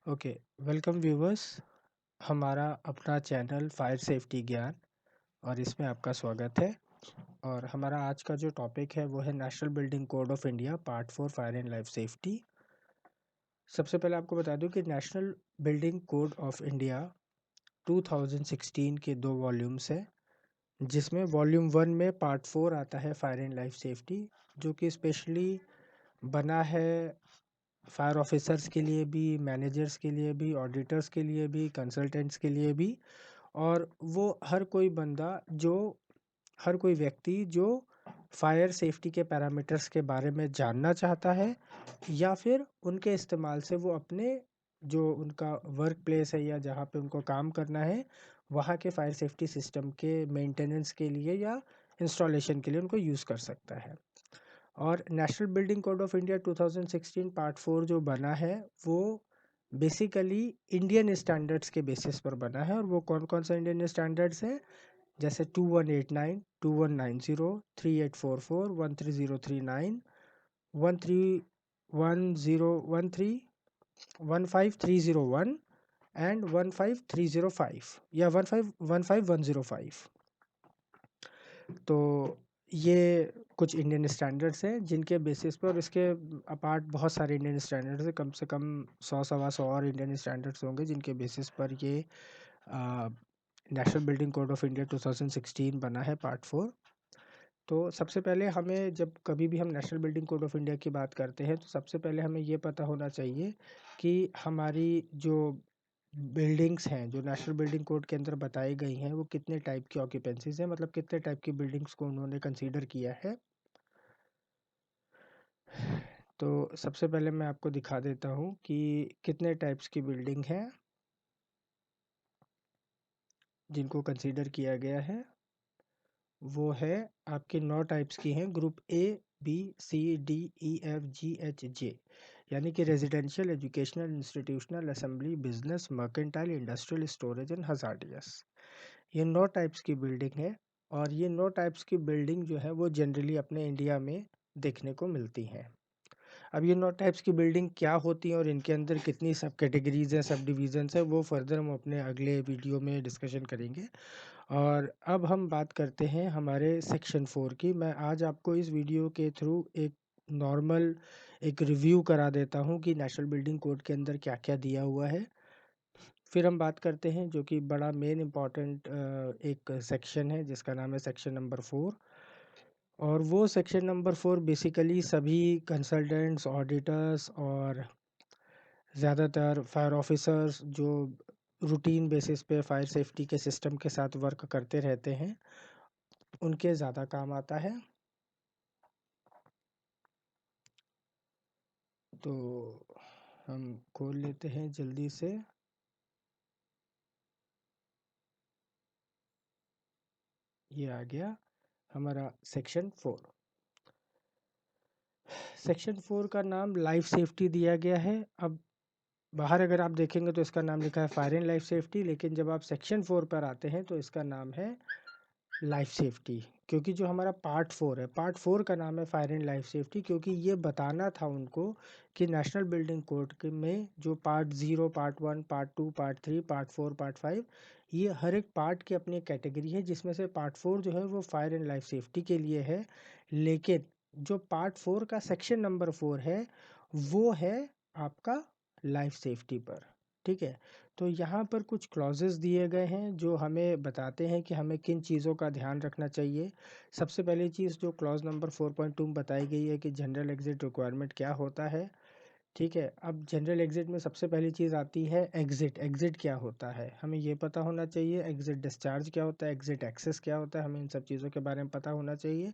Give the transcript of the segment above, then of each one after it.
Okay. Welcome viewers. हमारा अपना channel fire safety ज्ञान और इसमें आपका स्वागत है। और हमारा आज का जो टॉपिक है वो है national building code of India part 4 fire and life safety. सबसे पहले आपको बता दूं कि national building code of India 2016 के 2 वॉल्यूम्स है, जिसमें वॉल्यूम 1 में पार्ट 4 आता है फायर एंड लाइफ सेफ्टी, जो कि स्पेशली बना है फायर ऑफिसर्स के लिए भी, मैनेजर्स के लिए भी, ऑडिटर्स के लिए भी, कंसल्टेंट्स के लिए भी। और वो हर कोई व्यक्ति जो फायर सेफ्टी के पैरामीटर्स के बारे में जानना चाहता है या फिर उनके इस्तेमाल से वो अपने जो उनका वर्क प्लेस है या जहाँ पे उनको काम करना है वहाँ के फायर सेफ्टी सिस्टम के मेंटेनेंस के लिए या इंस्टॉलेशन के लिए उनको यूज़ कर सकता है। और national building code of India 2016 part 4 जो बना है वो बेसिकली इंडियन स्टैंडर्ड्स के बेसिस पर बना है। और वो कौन कौन सा इंडियन स्टैंडर्ड्स हैं, जैसे 2189, 2190, 3844, 13039, 131013, 15301 एंड 15305 या 1515105। तो ये कुछ इंडियन स्टैंडर्ड्स हैं जिनके बेसिस पर, और इसके अपार्ट बहुत सारे इंडियन स्टैंडर्ड्स हैं, कम से कम 100 सवा 100 और इंडियन स्टैंडर्ड्स होंगे जिनके बेसिस पर ये national building code of India 2016 बना है पार्ट 4। तो सबसे पहले हमें, जब कभी भी हम national building code of India की बात करते हैं, तो सबसे पहले हमें ये पता होना चाहिए कि हमारी जो बिल्डिंग्स हैं जो नेशनल बिल्डिंग कोड के अंदर बताई गई हैं वो कितने टाइप की ऑक्यूपेंसीज हैं, मतलब कितने टाइप की बिल्डिंग्स को उन्होंने कंसीडर किया है। तो सबसे पहले मैं आपको दिखा देता हूँ कि कितने टाइप्स की बिल्डिंग हैं जिनको कंसीडर किया गया है। वो है आपके 9 टाइप्स की हैं, group A, B, C, D, E, F, G, H, J, यानी कि residential, educational, institutional, assembly, business, mercantile, industrial, storage and hazardous. ये 9 टाइप्स की बिल्डिंग है। और ये 9 टाइप्स की बिल्डिंग जो है वो जनरली अपने इंडिया में देखने को मिलती हैं। अब ये 9 टाइप्स की बिल्डिंग क्या होती हैं और इनके अंदर कितनी सब कैटेगरीज हैं, सब डिविजन्स हैं, वो फर्दर हम अपने अगले वीडियो में डिस्कशन करेंगे। और अब हम बात करते हैं हमारे सेक्शन 4 की। मैं आज आपको इस वीडियो के थ्रू नॉर्मल एक रिव्यू करा देता हूँ कि नेशनल बिल्डिंग कोड के अंदर क्या क्या दिया हुआ है। फिर हम बात करते हैं जो कि बड़ा मेन इम्पॉर्टेंट एक सेक्शन है जिसका नाम है सेक्शन नंबर 4। और वो सेक्शन नंबर 4 बेसिकली सभी कंसल्टेंट्स, ऑडिटर्स और ज़्यादातर फायर ऑफिसर्स जो रूटीन बेसिस पे फायर सेफ्टी के सिस्टम के साथ वर्क करते रहते हैं उनके ज़्यादा काम आता है। तो हम खोल लेते हैं जल्दी से। ये आ गया हमारा सेक्शन 4। सेक्शन 4 का नाम लाइफ सेफ्टी दिया गया है। अब बाहर अगर आप देखेंगे तो इसका नाम लिखा है फायर एंड लाइफ सेफ्टी, लेकिन जब आप सेक्शन 4 पर आते हैं तो इसका नाम है लाइफ सेफ्टी। क्योंकि जो हमारा पार्ट 4 है, पार्ट 4 का नाम है फायर एंड लाइफ सेफ्टी, क्योंकि ये बताना था उनको कि नेशनल बिल्डिंग कोड के में जो part 0, part 1, part 2, part 3, part 4, part 5, ये हर एक पार्ट की अपनी कैटेगरी है, जिसमें से पार्ट 4 जो है वो फायर एंड लाइफ सेफ्टी के लिए है। लेकिन जो पार्ट 4 का सेक्शन नंबर 4 है वो है आपका लाइफ सेफ्टी पर। ठीक है। तो यहाँ पर कुछ क्लॉजेस दिए गए हैं जो हमें बताते हैं कि हमें किन चीज़ों का ध्यान रखना चाहिए। सबसे पहली चीज़ जो क्लॉज नंबर 4.2 में बताई गई है कि जनरल एग्जिट रिक्वायरमेंट क्या होता है। ठीक है। अब जनरल एग्जिट में सबसे पहली चीज़ आती है एग्जिट। एग्जिट क्या होता है हमें ये पता होना चाहिए। एग्जिट डिस्चार्ज क्या होता है, एग्जिट एक्सेस क्या होता है, हमें इन सब चीज़ों के बारे में पता होना चाहिए।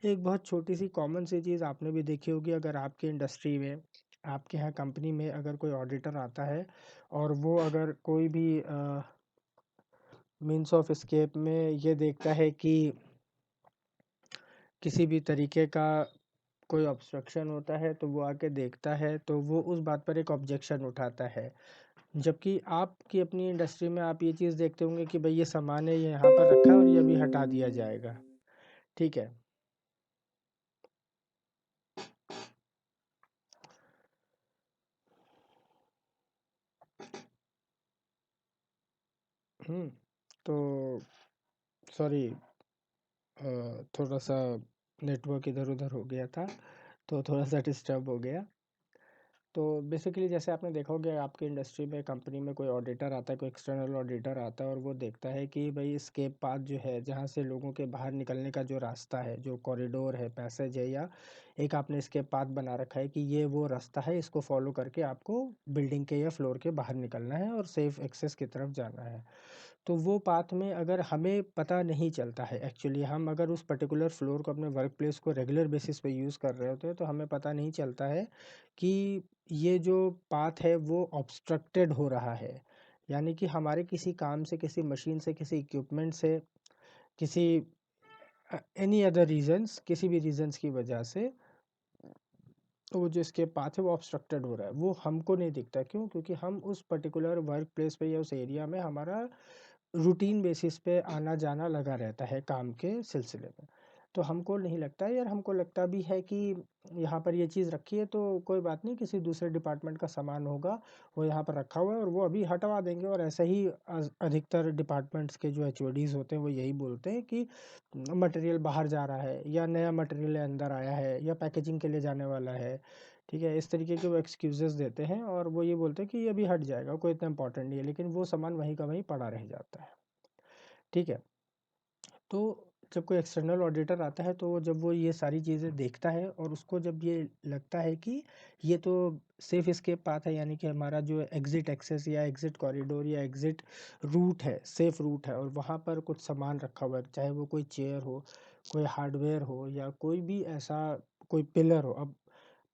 एक बहुत छोटी सी कॉमन सी चीज़ आपने भी देखी होगी, अगर आपके इंडस्ट्री में, आपके यहाँ कंपनी में अगर कोई ऑडिटर आता है और वो अगर कोई भी मीन्स ऑफ एस्केप में ये देखता है कि किसी भी तरीके का कोई ऑब्स्ट्रक्शन होता है तो वो आके देखता है, तो वो उस बात पर एक ऑब्जेक्शन उठाता है। जबकि आपकी अपनी इंडस्ट्री में आप ये चीज़ देखते होंगे कि भाई ये सामान है, ये यहाँ पर रखा है और ये अभी हटा दिया जाएगा। ठीक है। तो सॉरी, थोड़ा सा नेटवर्क इधर उधर हो गया था, तो थोड़ा सा डिस्टर्ब हो गया। तो बेसिकली जैसे आपने देखा होगा आपके इंडस्ट्री में, कंपनी में कोई ऑडिटर आता है, कोई एक्सटर्नल ऑडिटर आता है और वो देखता है कि भाई एस्केप पाथ जो है, जहाँ से लोगों के बाहर निकलने का जो रास्ता है, जो कॉरिडोर है, पैसेज है, या एक आपने एस्केप पाथ बना रखा है कि ये वो रास्ता है, इसको फॉलो करके आपको बिल्डिंग के या फ्लोर के बाहर निकलना है और सेफ एक्सेस की तरफ जाना है। तो वो पाथ में अगर हमें पता नहीं चलता है, एक्चुअली हम अगर उस पर्टिकुलर फ्लोर को, अपने वर्क प्लेस को रेगुलर बेसिस पे यूज़ कर रहे होते हैं, तो हमें पता नहीं चलता है कि ये जो पाथ है वो ऑब्स्ट्रक्टेड हो रहा है। यानी कि हमारे किसी काम से, किसी मशीन से, किसी इक्विपमेंट से, किसी एनी अदर रीजंस, किसी भी रीजंस की वजह से वो जो इसके पाथ है वो ऑब्स्ट्रक्टेड हो रहा है, वो हमको नहीं दिखता। क्यों? क्योंकि हम उस पर्टिकुलर वर्क प्लेस पे या उस एरिया में, हमारा रूटीन बेसिस पे आना जाना लगा रहता है काम के सिलसिले में। तो हमको नहीं लगता है, यार हमको लगता भी है कि यहाँ पर ये चीज़ रखी है तो कोई बात नहीं, किसी दूसरे डिपार्टमेंट का सामान होगा, वो यहाँ पर रखा हुआ है और वो अभी हटवा देंगे। और ऐसे ही अधिकतर डिपार्टमेंट्स के जो एचओडीज़ होते हैं वो यही बोलते हैं कि मटेरियल बाहर जा रहा है, या नया मटेरियल अंदर आया है, या पैकेजिंग के लिए जाने वाला है। ठीक है, इस तरीके के वो एक्सक्यूजेस देते हैं और वो ये बोलते हैं कि ये अभी हट जाएगा, कोई इतना इंपॉर्टेंट नहीं है, लेकिन वो सामान वहीं का वहीं पड़ा रह जाता है। ठीक है। तो जब कोई एक्सटर्नल ऑडिटर आता है, तो जब वो ये सारी चीज़ें देखता है और उसको जब ये लगता है कि ये तो सेफ एस्केप पाथ है, यानी कि हमारा जो एग्ज़िट एक्सेस या एग्ज़िट कॉरिडोर या एग्ज़िट रूट है, सेफ रूट है, और वहाँ पर कुछ सामान रखा हुआ है, चाहे वो कोई चेयर हो, कोई हार्डवेयर हो, या कोई भी ऐसा कोई पिलर हो। अब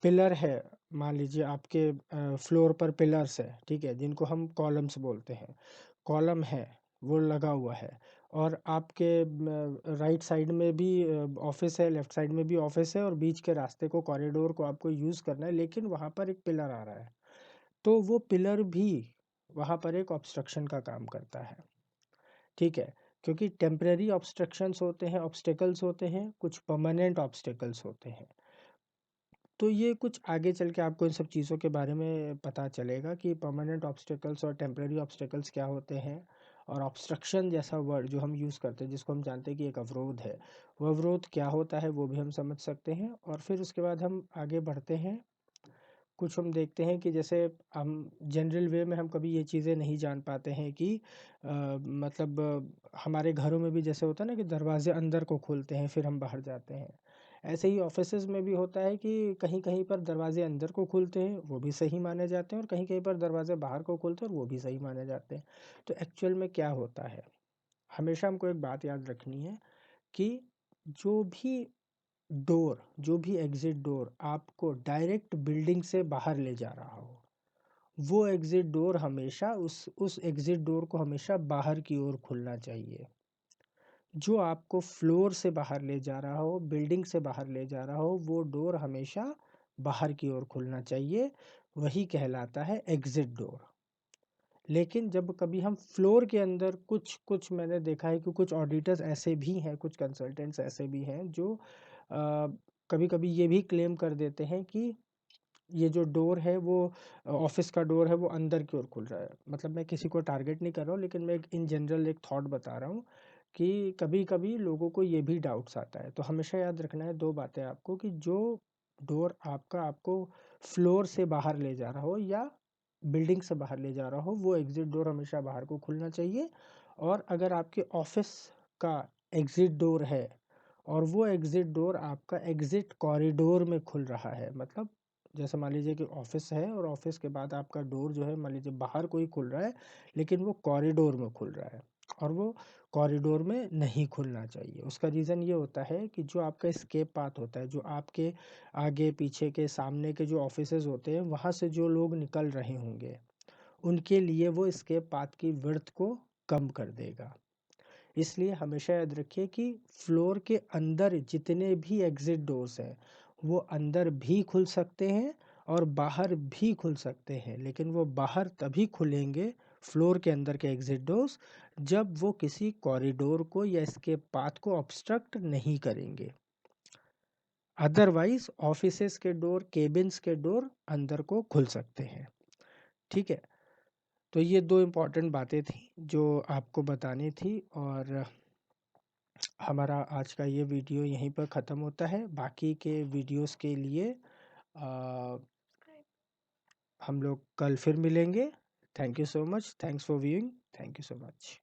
पिलर है, मान लीजिए आपके फ्लोर पर पिलर्स है, ठीक है, जिनको हम कॉलम्स बोलते हैं, कॉलम है, वो लगा हुआ है। और आपके राइट साइड में भी ऑफिस है, लेफ्ट साइड में भी ऑफिस है, और बीच के रास्ते को, कॉरिडोर को आपको यूज़ करना है, लेकिन वहाँ पर एक पिलर आ रहा है, तो वो पिलर भी वहाँ पर एक ऑब्स्ट्रक्शन का काम करता है। ठीक है, क्योंकि टेम्परेरी ऑब्स्ट्रक्शंस होते हैं, ऑब्स्टेकल्स होते हैं, कुछ परमानेंट ऑब्स्टेकल्स होते हैं। तो ये कुछ आगे चल के आपको इन सब चीज़ों के बारे में पता चलेगा कि परमानेंट ऑब्स्टेकल्स और टेम्परेरी ऑब्स्टेकल्स क्या होते हैं। और ऑब्स्ट्रक्शन जैसा वर्ड जो हम यूज़ करते हैं, जिसको हम जानते हैं कि एक अवरोध है, वो अवरोध क्या होता है वो भी हम समझ सकते हैं। और फिर उसके बाद हम आगे बढ़ते हैं। कुछ हम देखते हैं कि जैसे हम जनरल वे में हम कभी ये चीज़ें नहीं जान पाते हैं कि मतलब हमारे घरों में भी जैसे होता है ना कि दरवाजे अंदर को खोलते हैं फिर हम बाहर जाते हैं, ऐसे ही ऑफिसेज में भी होता है कि कहीं कहीं पर दरवाजे अंदर को खुलते हैं, वो भी सही माने जाते हैं, और कहीं कहीं पर दरवाजे बाहर को खुलते हैं और वो भी सही माने जाते हैं। तो एक्चुअल में क्या होता है, हमेशा हमको एक बात याद रखनी है कि जो भी जो भी एग्जिट डोर आपको डायरेक्ट बिल्डिंग से बाहर ले जा रहा हो, वो एग्जिट डोर हमेशा उस एग्जिट डोर को हमेशा बाहर की ओर खुलना चाहिए। जो आपको फ्लोर से बाहर ले जा रहा हो, बिल्डिंग से बाहर ले जा रहा हो, वो डोर हमेशा बाहर की ओर खुलना चाहिए, वही कहलाता है एग्जिट डोर। लेकिन जब कभी हम फ्लोर के अंदर, कुछ कुछ मैंने देखा है कि कुछ ऑडिटर्स ऐसे भी हैं, कुछ कंसल्टेंट्स ऐसे भी हैं जो कभी कभी ये भी क्लेम कर देते हैं कि ये जो डोर है वो ऑफिस का डोर है, वो अंदर की ओर खुल रहा है। मतलब मैं किसी को टारगेट नहीं कर रहा हूँ, लेकिन मैं एक इन जनरल एक थॉट बता रहा हूँ कि कभी कभी लोगों को ये भी डाउट्स आता है। तो हमेशा याद रखना है दो बातें आपको, कि जो डोर आपका आपको फ्लोर से बाहर ले जा रहा हो या बिल्डिंग से बाहर ले जा रहा हो, वो एग्जिट डोर हमेशा बाहर को खुलना चाहिए। और अगर आपके ऑफिस का एग्जिट डोर है और वो एग्जिट डोर आपका एग्जिट कॉरिडोर में खुल रहा है, मतलब जैसे मान लीजिए कि ऑफिस है और ऑफिस के बाद आपका डोर जो है मान लीजिए बाहर कोई खुल रहा है, लेकिन वो कॉरिडोर में खुल रहा है, और वो कॉरिडोर में नहीं खुलना चाहिए। उसका रीज़न ये होता है कि जो आपका एस्केप पाथ होता है, जो आपके आगे पीछे के सामने के जो ऑफिसेज होते हैं, वहाँ से जो लोग निकल रहे होंगे, उनके लिए वो एस्केप पाथ की विड्थ को कम कर देगा। इसलिए हमेशा याद रखिए कि फ्लोर के अंदर जितने भी एग्जिट डोर्स हैं, वो अंदर भी खुल सकते हैं और बाहर भी खुल सकते हैं, लेकिन वो बाहर तभी खुलेंगे, फ्लोर के अंदर के एग्जिट डोर्स, जब वो किसी कॉरिडोर को या इसके पाथ को ऑब्स्ट्रक्ट नहीं करेंगे। अदरवाइज ऑफिसेस के डोर, केबिन्स के डोर अंदर को खुल सकते हैं। ठीक है। तो ये 2 इम्पॉर्टेंट बातें थी जो आपको बतानी थी, और हमारा आज का ये वीडियो यहीं पर ख़त्म होता है। बाकी के वीडियोस के लिए हम लोग कल फिर मिलेंगे। Thank you so much, thanks for viewing, thank you so much.